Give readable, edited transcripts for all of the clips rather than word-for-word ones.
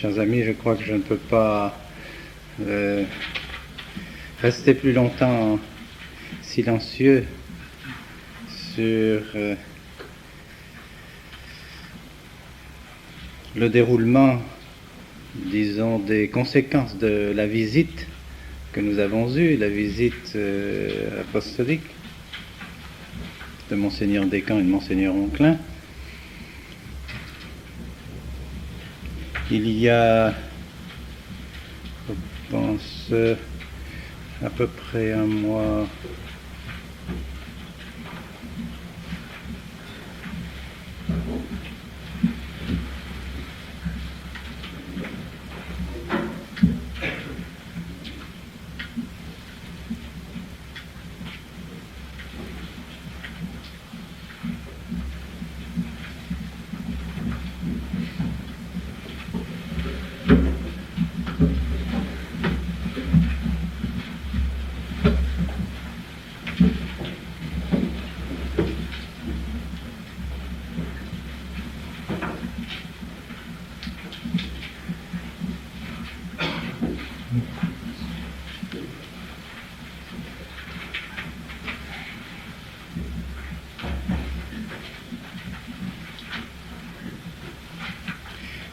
Chers amis, je crois que je ne peux pas rester plus longtemps silencieux sur le déroulement, disons, des conséquences de la visite que nous avons eue, la visite apostolique de Monseigneur Descamps et de Monseigneur Onclin. Il y a, je pense, à peu près un mois,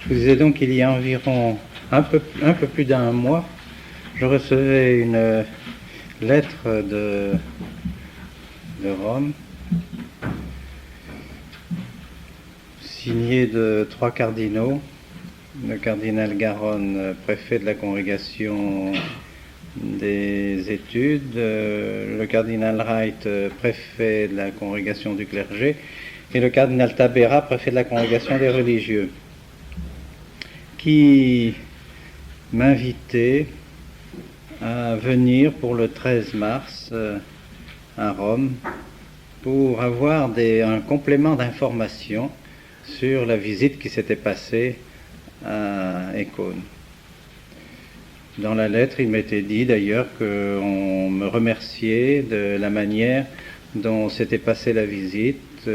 je vous disais donc il y a environ un peu plus d'un mois, je recevais une lettre de Rome, signée de 3 cardinaux, le cardinal Garonne, préfet de la congrégation des études, le cardinal Wright, préfet de la congrégation du clergé, et le cardinal Tabera, préfet de la congrégation des religieux, qui m'invitait à venir pour le 13 mars à Rome pour avoir un complément d'information sur la visite qui s'était passée à Écône. Dans la lettre, il m'était dit d'ailleurs qu'on me remerciait de la manière dont s'était passée la visite,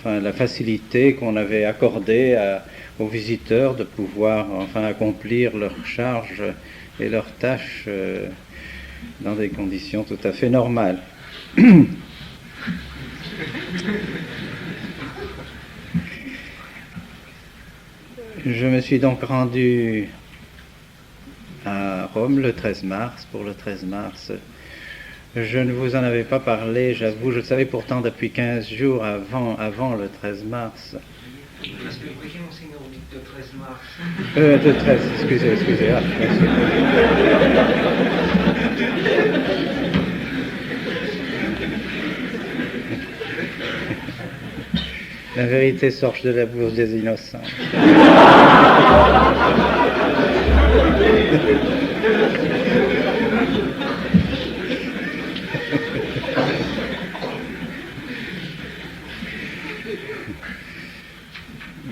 la facilité qu'on avait accordée aux visiteurs de pouvoir accomplir leurs charges et leurs tâches dans des conditions tout à fait normales. Je me suis donc rendu à Rome le 13 mars, pour le 13 mars. Je ne vous en avais pas parlé, j'avoue, je le savais pourtant depuis 15 jours avant le 13 mars. Parce que voyez, Monseigneur, on dit de 13 mars. De 13, excusez. Ah, la vérité sort de la bouche des innocents.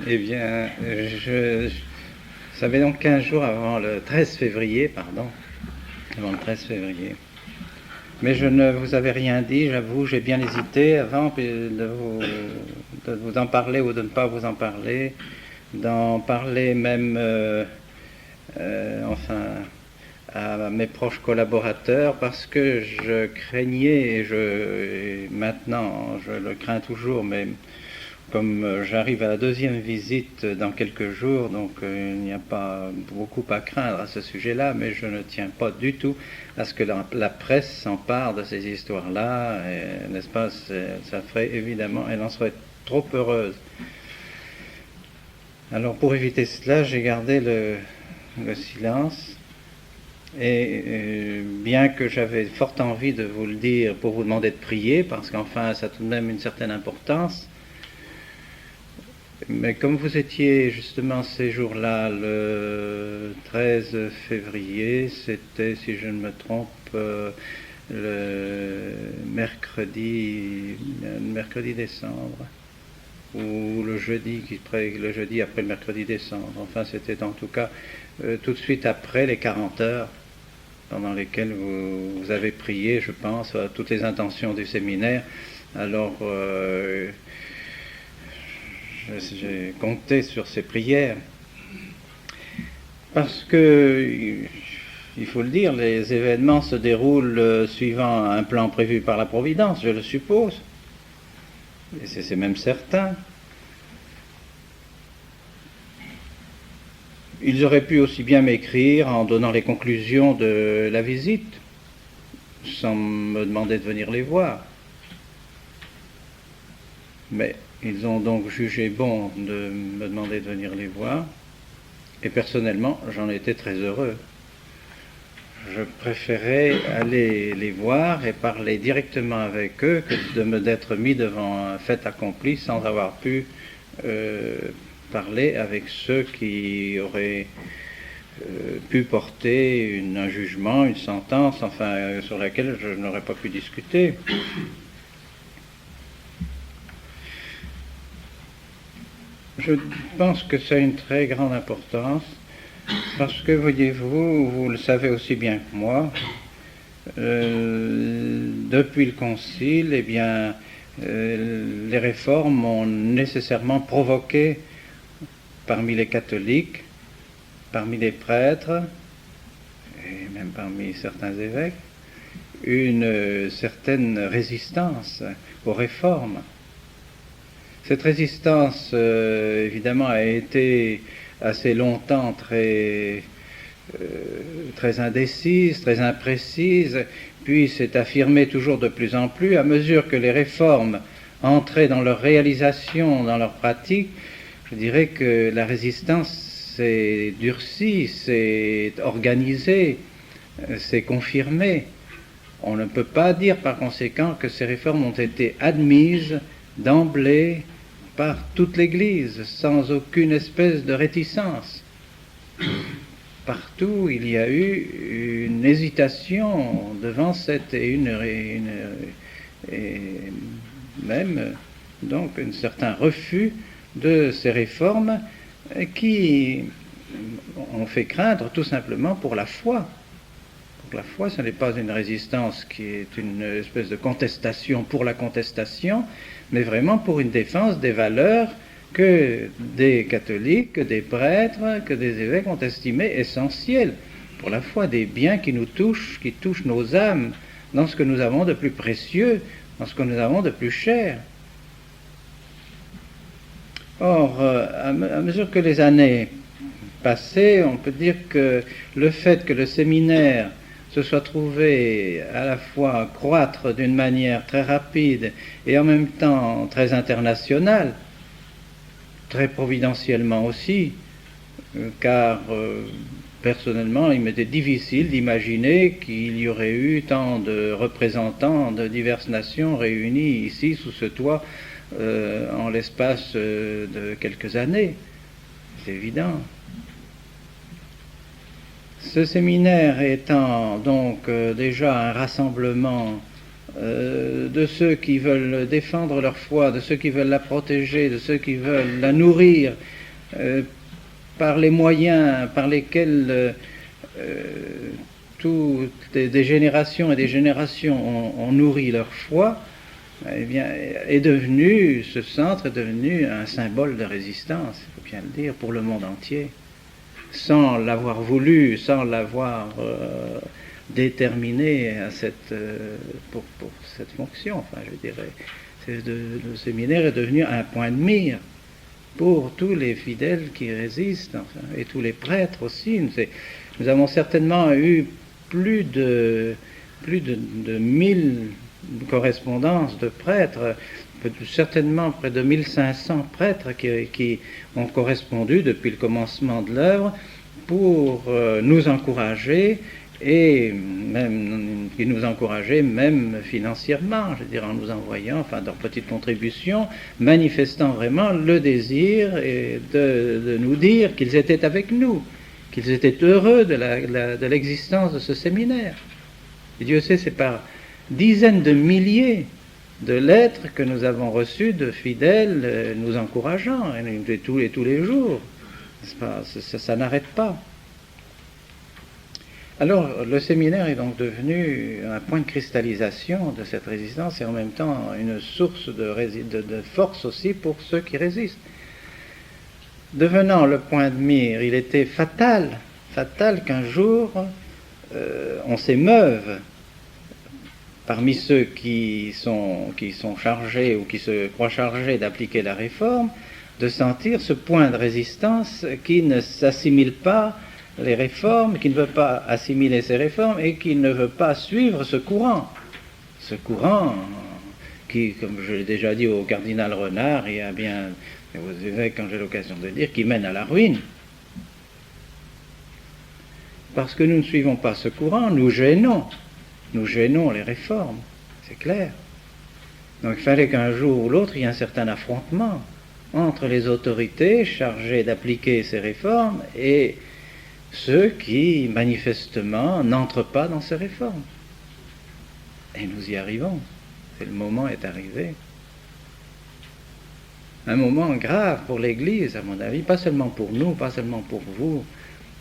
Eh bien, ça fait donc 15 jours avant le 13 février, avant le 13 février. Mais je ne vous avais rien dit, j'avoue, j'ai bien hésité avant de vous en parler ou de ne pas vous en parler, d'en parler même à mes proches collaborateurs, parce que je craignais, et maintenant je le crains toujours, mais comme j'arrive à la deuxième visite dans quelques jours, donc il n'y a pas beaucoup à craindre à ce sujet-là, mais je ne tiens pas du tout à ce que la presse s'empare de ces histoires-là, n'est-ce pas? Ça ferait évidemment, elle en serait trop heureuse. Alors pour éviter cela, j'ai gardé le silence, et bien que j'avais fort envie de vous le dire pour vous demander de prier, parce qu'enfin ça a tout de même une certaine importance, mais comme vous étiez justement ces jours-là, le 13 février, c'était, si je ne me trompe, le mercredi décembre, ou le jeudi après le mercredi décembre. Enfin, c'était en tout cas tout de suite après les 40 heures pendant lesquelles vous avez prié, je pense, à toutes les intentions du séminaire. Alors, j'ai compté sur ces prières. Parce que, il faut le dire, les événements se déroulent suivant un plan prévu par la Providence, je le suppose. Et c'est même certain. Ils auraient pu aussi bien m'écrire en donnant les conclusions de la visite, sans me demander de venir les voir. Mais ils ont donc jugé bon de me demander de venir les voir, et personnellement, j'en étais très heureux. Je préférais aller les voir et parler directement avec eux que d'être mis devant un fait accompli sans avoir pu parler avec ceux qui auraient pu porter un jugement, une sentence, enfin, sur laquelle je n'aurais pas pu discuter. Je pense que ça a une très grande importance, parce que, voyez-vous, vous le savez aussi bien que moi, depuis le Concile, eh bien, les réformes ont nécessairement provoqué parmi les catholiques, parmi les prêtres, et même parmi certains évêques, une certaine résistance aux réformes. Cette résistance, évidemment, a été assez longtemps très indécise, très imprécise, puis s'est affirmée toujours de plus en plus à mesure que les réformes entraient dans leur réalisation, dans leur pratique. Je dirais que la résistance s'est durcie, s'est organisée, s'est confirmée. On ne peut pas dire par conséquent que ces réformes ont été admises d'emblée par toute l'Église, sans aucune espèce de réticence. Partout, il y a eu une hésitation devant cette et même donc un certain refus de ces réformes qui ont fait craindre tout simplement pour la foi. Donc la foi, ce n'est pas une résistance qui est une espèce de contestation pour la contestation, mais vraiment pour une défense des valeurs que des catholiques, que des prêtres, que des évêques ont estimées essentielles pour la foi, des biens qui nous touchent, qui touchent nos âmes, dans ce que nous avons de plus précieux, dans ce que nous avons de plus cher. Or, à mesure que les années passaient, on peut dire que le fait que le séminaire se soit trouvé à la fois croître d'une manière très rapide et en même temps très internationale, très providentiellement aussi, car personnellement il m'était difficile d'imaginer qu'il y aurait eu tant de représentants de diverses nations réunis ici sous ce toit en l'espace de quelques années. C'est évident. Ce séminaire étant donc déjà un rassemblement de ceux qui veulent défendre leur foi, de ceux qui veulent la protéger, de ceux qui veulent la nourrir par les moyens par lesquels toutes des générations et des générations ont nourri leur foi, eh bien, ce centre est devenu un symbole de résistance, il faut bien le dire, pour le monde entier. Sans l'avoir voulu, sans l'avoir déterminé pour cette fonction. Enfin, je dirais, le séminaire est devenu un point de mire pour tous les fidèles qui résistent, enfin, et tous les prêtres aussi. Nous avons certainement eu plus de 1000 correspondances de prêtres, certainement près de 1500 prêtres qui ont correspondu depuis le commencement de l'œuvre pour nous encourager et même qui nous encourageaient même financièrement, je dirais, en nous envoyant leurs petites contributions, manifestant vraiment le désir de nous dire qu'ils étaient avec nous, qu'ils étaient heureux de l'existence de ce séminaire. Et Dieu sait, c'est par dizaines de milliers de lettres que nous avons reçues de fidèles nous encourageant, et tous les jours. Ça n'arrête pas. Alors, le séminaire est donc devenu un point de cristallisation de cette résistance et en même temps une source de force aussi pour ceux qui résistent. devenant le point de mire, il était fatal qu'un jour on s'émeuve parmi ceux qui sont chargés ou qui se croient chargés d'appliquer la réforme, de sentir ce point de résistance qui ne s'assimile pas les réformes, qui ne veut pas assimiler ces réformes et qui ne veut pas suivre ce courant. Ce courant qui, comme je l'ai déjà dit au cardinal Renard, et à bien aux évêques quand j'ai l'occasion de le dire, qui mène à la ruine. Parce que nous ne suivons pas ce courant, nous gênons les réformes, c'est clair. Donc il fallait qu'un jour ou l'autre, il y ait un certain affrontement entre les autorités chargées d'appliquer ces réformes et ceux qui, manifestement, n'entrent pas dans ces réformes. Et nous y arrivons. Le moment est arrivé. Un moment grave pour l'Église, à mon avis, pas seulement pour nous, pas seulement pour vous,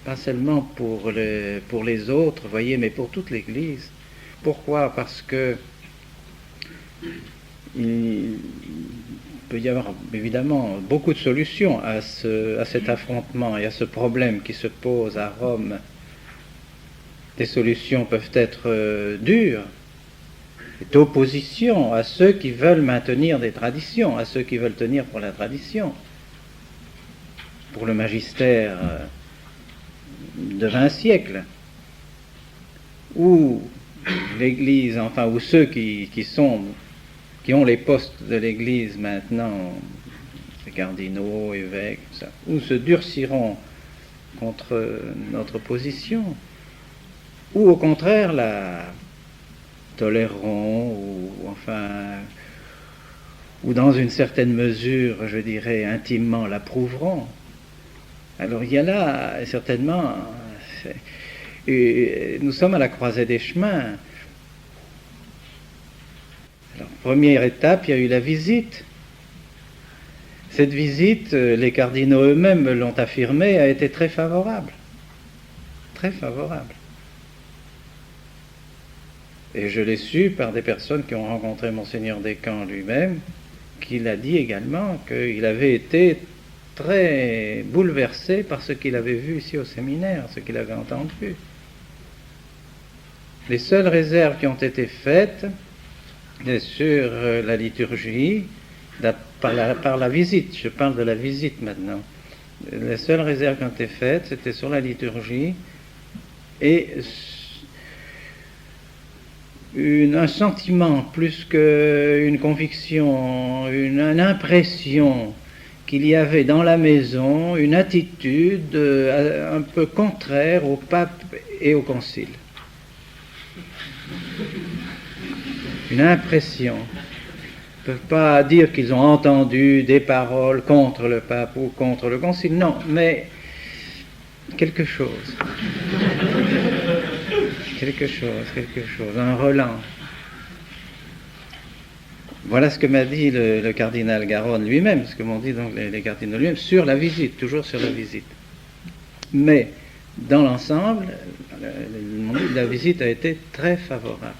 pas seulement pour les autres, voyez, mais pour toute l'Église. Pourquoi ? Parce que il peut y avoir évidemment beaucoup de solutions à cet affrontement et à ce problème qui se pose à Rome. Des solutions peuvent être dures, d'opposition à ceux qui veulent maintenir des traditions, à ceux qui veulent tenir pour la tradition. Pour le magistère de 20 siècles, où l'Église, enfin, où ceux qui ont les postes de l'Église maintenant, les cardinaux, évêques, ça, ou se durciront contre notre position, ou au contraire la toléreront, ou dans une certaine mesure, je dirais, intimement l'approuveront. Alors il y a là, certainement, nous sommes à la croisée des chemins. Alors, première étape, il y a eu la visite. Cette visite, les cardinaux eux-mêmes l'ont affirmé, a été très favorable. Très favorable. Et je l'ai su par des personnes qui ont rencontré Monseigneur Descamps lui-même, qu'il a dit également qu'il avait été très bouleversé par ce qu'il avait vu ici au séminaire, ce qu'il avait entendu. Les seules réserves qui ont été faites sur la liturgie, par la visite, je parle de la visite maintenant, les seules réserves qui ont été faites, c'était sur la liturgie et un sentiment plus qu'une conviction, une impression qu'il y avait dans la maison une attitude un peu contraire au pape et au concile. Une impression. Ils ne peuvent pas dire qu'ils ont entendu des paroles contre le pape ou contre le concile, non, mais quelque chose. Quelque chose, un relent. Voilà ce que m'a dit le cardinal Garonne lui-même, ce que m'ont dit donc les cardinaux lui-même, sur la visite, toujours sur la visite. Mais, dans l'ensemble, la visite a été très favorable.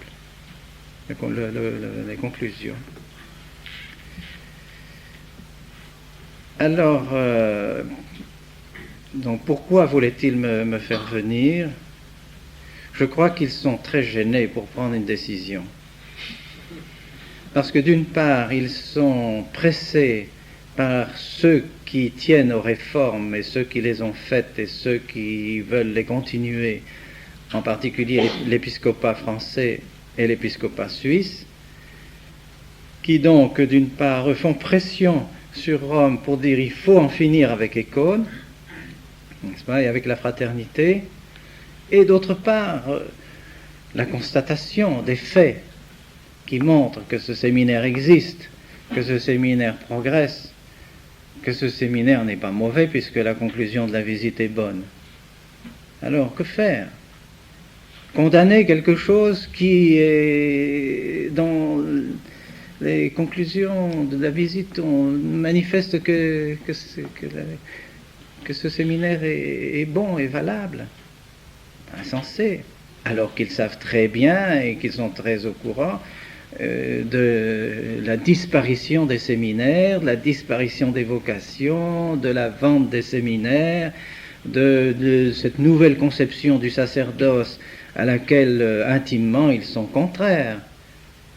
Les conclusions. Alors, donc pourquoi voulait-il me faire venir ? Je crois qu'ils sont très gênés pour prendre une décision. Parce que d'une part, ils sont pressés par ceux qui tiennent aux réformes et ceux qui les ont faites et ceux qui veulent les continuer, en particulier l'épiscopat français et l'épiscopat suisse, qui donc, d'une part, font pression sur Rome pour dire il faut en finir avec Écône, n'est-ce pas, et avec la fraternité, et d'autre part, la constatation des faits qui montrent que ce séminaire existe, que ce séminaire progresse, que ce séminaire n'est pas mauvais puisque la conclusion de la visite est bonne. Alors, que faire ? Condamner quelque chose qui est dans les conclusions de la visite, on manifeste que ce séminaire est bon et valable. Insensé. Alors qu'ils savent très bien et qu'ils sont très au courant de la disparition des séminaires, de la disparition des vocations, de la vente des séminaires, de cette nouvelle conception du sacerdoce à laquelle intimement ils sont contraires.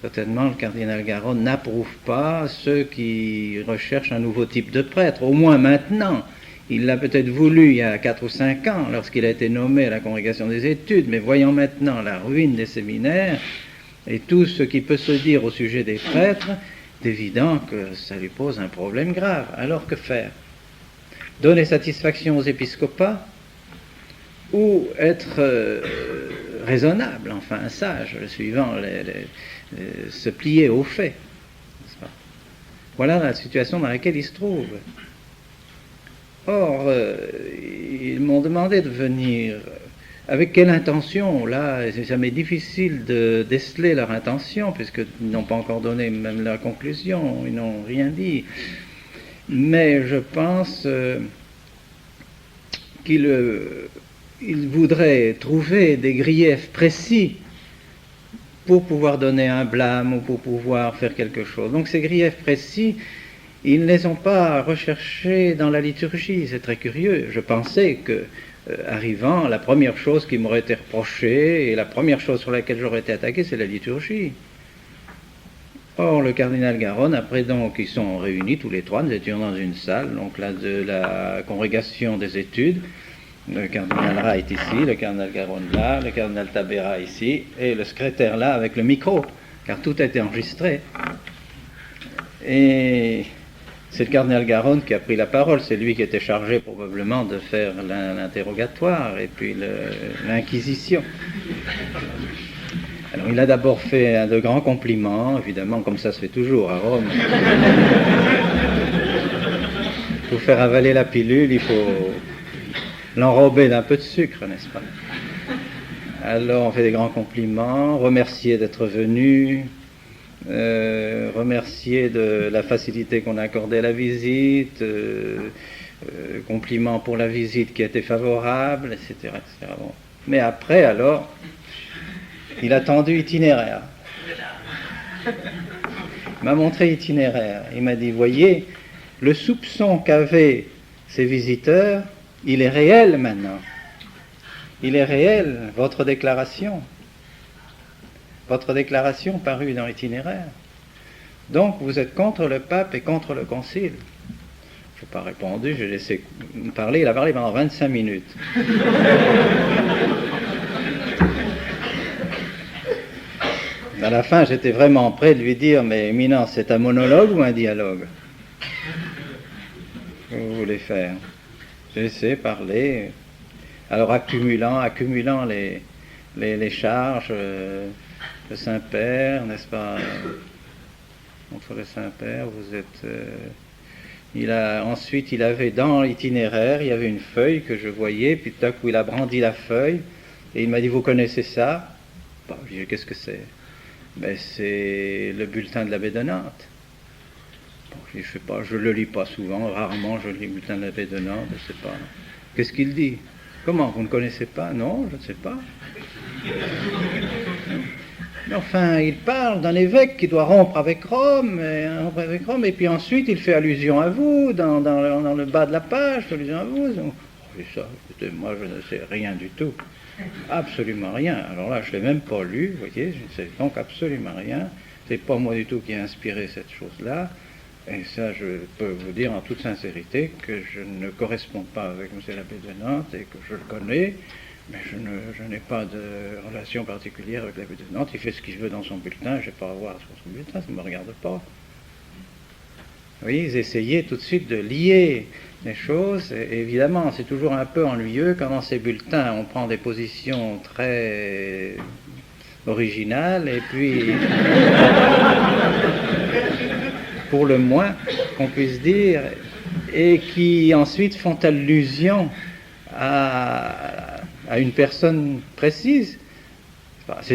Certainement, le cardinal Garonne n'approuve pas ceux qui recherchent un nouveau type de prêtre, au moins maintenant. Il l'a peut-être voulu il y a 4 ou 5 ans, lorsqu'il a été nommé à la Congrégation des études, mais voyant maintenant la ruine des séminaires et tout ce qui peut se dire au sujet des prêtres, c'est évident que ça lui pose un problème grave. Alors que faire? Donner satisfaction aux épiscopats ou être raisonnable, enfin sage, suivant se plier aux faits, n'est-ce pas? Voilà la situation dans laquelle il se trouve. Or, ils m'ont demandé de venir. Avec quelle intention? Là, ça m'est difficile de déceler leur intention, puisqu'ils n'ont pas encore donné même leur conclusion, ils n'ont rien dit. Mais je pense qu'ils voudraient trouver des griefs précis pour pouvoir donner un blâme ou pour pouvoir faire quelque chose. Donc ces griefs précis, ils ne les ont pas recherchés dans la liturgie. C'est très curieux. Je pensais que, arrivant, la première chose qui m'aurait été reprochée et la première chose sur laquelle j'aurais été attaqué, c'est la liturgie. Or, le cardinal Garonne, après donc, ils sont réunis tous les trois, nous étions dans une salle, donc là, de la congrégation des études. Le cardinal Ra est ici, le cardinal Garonne là, le cardinal Tabera ici, et le secrétaire là avec le micro, car tout a été enregistré. Et c'est le cardinal Garonne qui a pris la parole, c'est lui qui était chargé probablement de faire l'interrogatoire et puis l'inquisition. Alors il a d'abord fait de grands compliments, évidemment, comme ça se fait toujours à Rome. Pour faire avaler la pilule, il faut l'enrober d'un peu de sucre, n'est-ce pas? Alors on fait des grands compliments, remercier d'être venu, remercier de la facilité qu'on a accordée à la visite, compliments pour la visite qui a été favorable, etc. etc. Bon. Mais après, alors, il a tendu itinéraire. Il m'a montré itinéraire. Il m'a dit, voyez, le soupçon qu'avaient ces visiteurs, il est réel maintenant. Il est réel, votre déclaration. Votre déclaration parue dans l'itinéraire. Donc, vous êtes contre le pape et contre le concile. Je n'ai pas répondu, j'ai laissé parler. Il a parlé pendant 25 minutes. À la fin, j'étais vraiment prêt de lui dire, mais éminence, c'est un monologue ou un dialogue? Que vous voulez faire? J'ai laissé parler. Alors, accumulant les charges, le Saint-Père, n'est-ce pas? Contre le Saint-Père, vous êtes... ensuite, il avait dans l'itinéraire, il y avait une feuille que je voyais, puis tout à coup, il a brandi la feuille, et il m'a dit, vous connaissez ça? Bon, je dis, qu'est-ce que c'est? Ben, c'est le bulletin de l'abbé de Nantes. Bon, je dis, je sais pas, je le lis pas souvent, rarement je lis le bulletin de l'abbé de Nantes, je sais pas. Qu'est-ce qu'il dit? Comment, vous ne connaissez pas? Non, je ne sais pas. Enfin, il parle d'un évêque qui doit rompre avec Rome, et puis ensuite il fait allusion à vous, dans le bas de la page, il fait allusion à vous. Oh, ça, écoutez, moi je ne sais rien du tout, absolument rien. Alors là, je ne l'ai même pas lu, vous voyez, je ne sais donc absolument rien. C'est pas moi du tout qui ai inspiré cette chose-là, et ça, je peux vous dire en toute sincérité que je ne corresponds pas avec M. l'abbé de Nantes et que je le connais. Mais je n'ai pas de relation particulière avec l'abbé de Nantes. Il fait ce qu'il veut dans son bulletin, je n'ai pas à voir sur son bulletin, ça ne me regarde pas. Vous voyez, ils essayaient tout de suite de lier les choses. Et évidemment, c'est toujours un peu ennuyeux quand dans ces bulletins, on prend des positions très originales, et puis, pour le moins, qu'on puisse dire, et qui ensuite font allusion à une personne précise.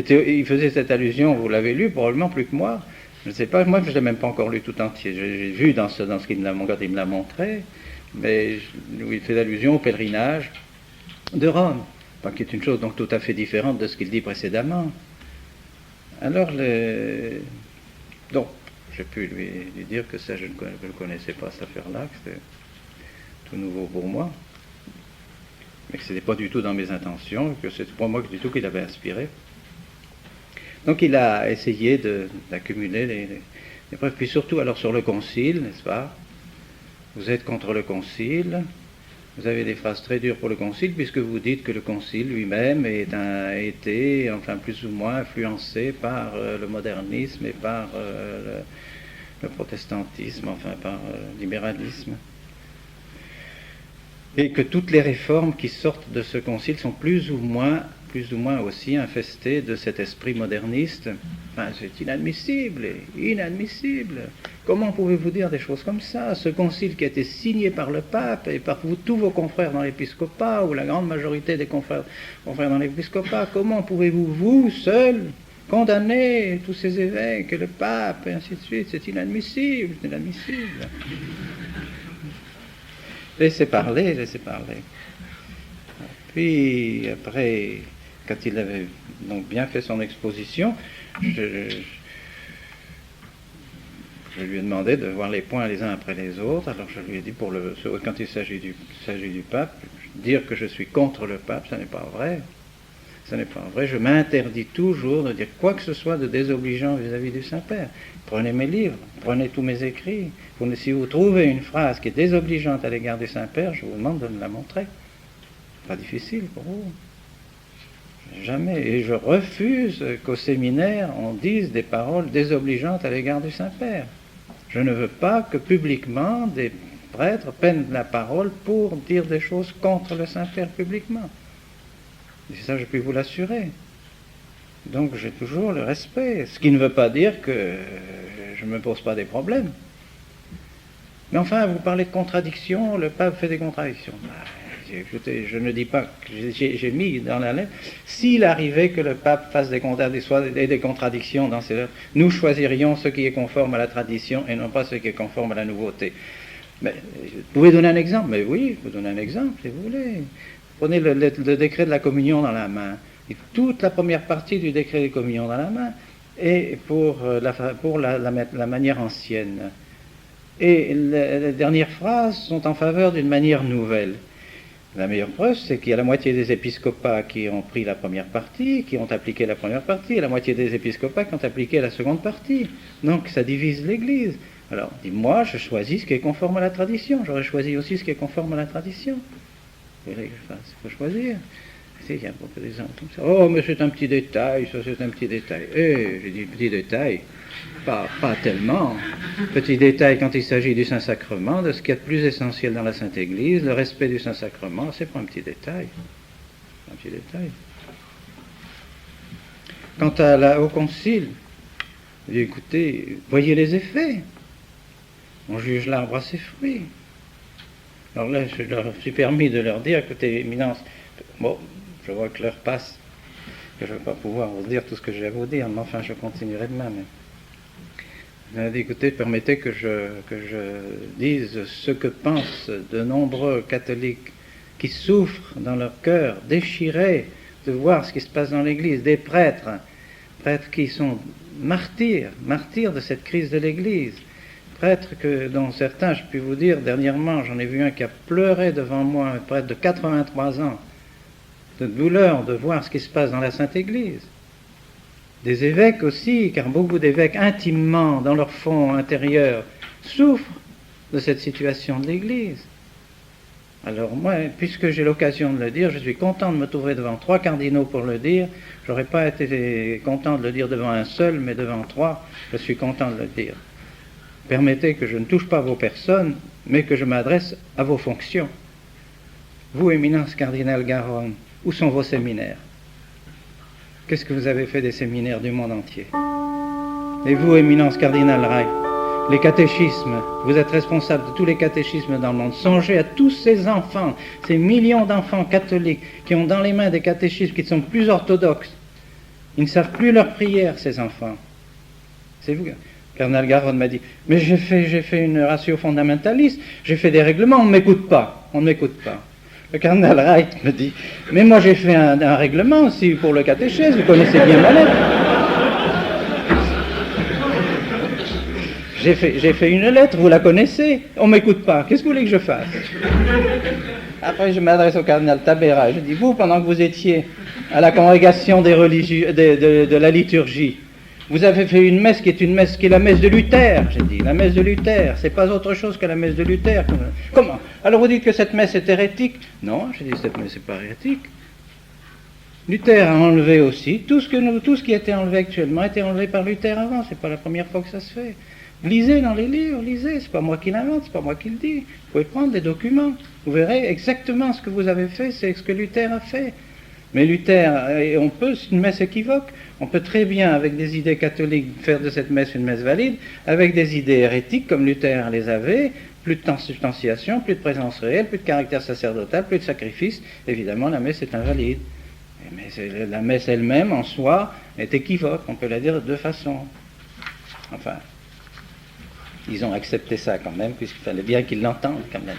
Il faisait cette allusion, vous l'avez lu, probablement plus que moi. Je ne sais pas, moi je ne l'ai même pas encore lu tout entier. J'ai vu dans ce qu'il me l'a montré, mais il fait allusion au pèlerinage de Rome, qui est une chose donc tout à fait différente de ce qu'il dit précédemment. Alors, Donc, j'ai pu lui dire que ça, je ne connaissais pas cette affaire-là, que c'était tout nouveau pour moi, mais que ce n'était pas du tout dans mes intentions, que c'était pas moi du tout qui l'avait inspiré. Donc il a essayé d'accumuler les preuves, puis surtout alors sur le concile, n'est-ce pas? Vous êtes contre le concile, vous avez des phrases très dures pour le concile, puisque vous dites que le concile lui-même a été, enfin plus ou moins, influencé par le modernisme et par le protestantisme, enfin par le libéralisme. Et que toutes les réformes qui sortent de ce concile sont plus ou moins aussi infestées de cet esprit moderniste. Enfin, c'est inadmissible, inadmissible. Comment pouvez-vous dire des choses comme ça? Ce concile qui a été signé par le pape et par vous, tous vos confrères dans l'épiscopat, ou la grande majorité des confrères dans l'épiscopat, comment pouvez-vous, vous, seuls, condamner tous ces évêques, le pape, et ainsi de suite? C'est inadmissible, c'est inadmissible. Laissez parler, laissez parler. Puis, après, quand il avait donc bien fait son exposition, je lui ai demandé de voir les points les uns après les autres. Alors je lui ai dit, quand il s'agit du pape, dire que je suis contre le pape, ça n'est pas vrai. Ce n'est pas vrai. Je m'interdis toujours de dire quoi que ce soit de désobligeant vis-à-vis du Saint-Père. Prenez mes livres, prenez tous mes écrits. Si vous trouvez une phrase qui est désobligeante à l'égard du Saint-Père, je vous demande de me la montrer. Pas difficile pour vous. Jamais. Et je refuse qu'au séminaire, on dise des paroles désobligeantes à l'égard du Saint-Père. Je ne veux pas que publiquement des prêtres prennent la parole pour dire des choses contre le Saint-Père publiquement. Et ça, je puis vous l'assurer. Donc j'ai toujours le respect. Ce qui ne veut pas dire que je ne me pose pas des problèmes. Mais enfin, vous parlez de contradictions, le pape fait des contradictions. Écoutez, je ne dis pas que j'ai mis dans la lettre, s'il arrivait que le pape fasse des contradictions dans ses œuvres, nous choisirions ce qui est conforme à la tradition et non pas ce qui est conforme à la nouveauté. Mais vous pouvez donner un exemple? Mais oui, je vous donne un exemple si vous voulez. Prenez le décret de la communion dans la main. Et toute la première partie du décret de communion dans la main est pour la manière ancienne. Et les dernières phrases sont en faveur d'une manière nouvelle. La meilleure preuve, c'est qu'il y a la moitié des épiscopats qui ont pris la première partie, qui ont appliqué la première partie, et la moitié des épiscopats qui ont appliqué la seconde partie. Donc ça divise l'Église. Alors, dis-moi, je choisis ce qui est conforme à la tradition. J'aurais choisi aussi ce qui est conforme à la tradition. Il faut choisir. Il y a beaucoup d'exemples comme ça. Oh, mais c'est un petit détail, ça c'est un petit détail. J'ai dit petit détail. Pas tellement. Petit détail quand il s'agit du Saint-Sacrement, de ce qu'il y a de plus essentiel dans la Sainte Église, le respect du Saint-Sacrement, c'est pas un petit détail. Un petit détail. Quant au concile, écoutez, voyez les effets. On juge l'arbre à ses fruits. Alors là, je leur suis permis de leur dire, écoutez, Éminence, bon, je vois que l'heure passe, que je ne vais pas pouvoir vous dire tout ce que j'ai à vous dire, mais enfin, je continuerai demain. Mais écoutez, permettez que je dise ce que pensent de nombreux catholiques qui souffrent dans leur cœur, déchirés de voir ce qui se passe dans l'Église, des prêtres qui sont martyrs de cette crise de l'Église, prêtres dont certains, je puis vous dire, dernièrement, j'en ai vu un qui a pleuré devant moi, un prêtre de 83 ans, de douleur de voir ce qui se passe dans la Sainte Église. Des évêques aussi, car beaucoup d'évêques intimement, dans leur fond intérieur, souffrent de cette situation de l'Église. Alors moi, puisque j'ai l'occasion de le dire, je suis content de me trouver devant 3 cardinaux pour le dire. J'aurais pas été content de le dire devant un seul, mais devant 3, je suis content de le dire. Permettez que je ne touche pas vos personnes, mais que je m'adresse à vos fonctions. Vous, Éminence cardinal Garonne, où sont vos séminaires? Qu'est-ce que vous avez fait des séminaires du monde entier? Et vous, Éminence cardinal Ray, les catéchismes, vous êtes responsable de tous les catéchismes dans le monde. Songez à tous ces enfants, ces millions d'enfants catholiques qui ont dans les mains des catéchismes qui sont plus orthodoxes. Ils ne savent plus leur prière, ces enfants. C'est vous. Cardinal Garonne m'a dit, mais j'ai fait une ratio fondamentaliste, j'ai fait des règlements, on ne m'écoute pas. Le cardinal Wright me dit, mais moi j'ai fait un règlement aussi pour le catéchèse, vous connaissez bien ma lettre. J'ai fait une lettre, vous la connaissez. On ne m'écoute pas. Qu'est-ce que vous voulez que je fasse? Après, je m'adresse au cardinal Tabera. Je dis, vous, pendant que vous étiez à la congrégation des religieux, de la liturgie, vous avez fait une messe qui est la messe de Luther. J'ai dit, la messe de Luther, c'est pas autre chose que la messe de Luther. Comment? Alors vous dites que cette messe est hérétique? Non, j'ai dit, cette messe n'est pas hérétique. Luther a enlevé aussi, tout ce qui a été enlevé actuellement a été enlevé par Luther avant, c'est pas la première fois que ça se fait. Lisez dans les livres, lisez, c'est pas moi qui l'invente, c'est pas moi qui le dis. Vous pouvez prendre des documents, vous verrez exactement ce que vous avez fait, c'est ce que Luther a fait. Mais Luther, c'est une messe équivoque, on peut très bien, avec des idées catholiques, faire de cette messe une messe valide, avec des idées hérétiques, comme Luther les avait, plus de substantiation, plus de présence réelle, plus de caractère sacerdotal, plus de sacrifice, évidemment la messe est invalide. Mais la messe elle-même, en soi, est équivoque, on peut la dire de deux façons. Enfin, ils ont accepté ça quand même, puisqu'il fallait bien qu'ils l'entendent quand même.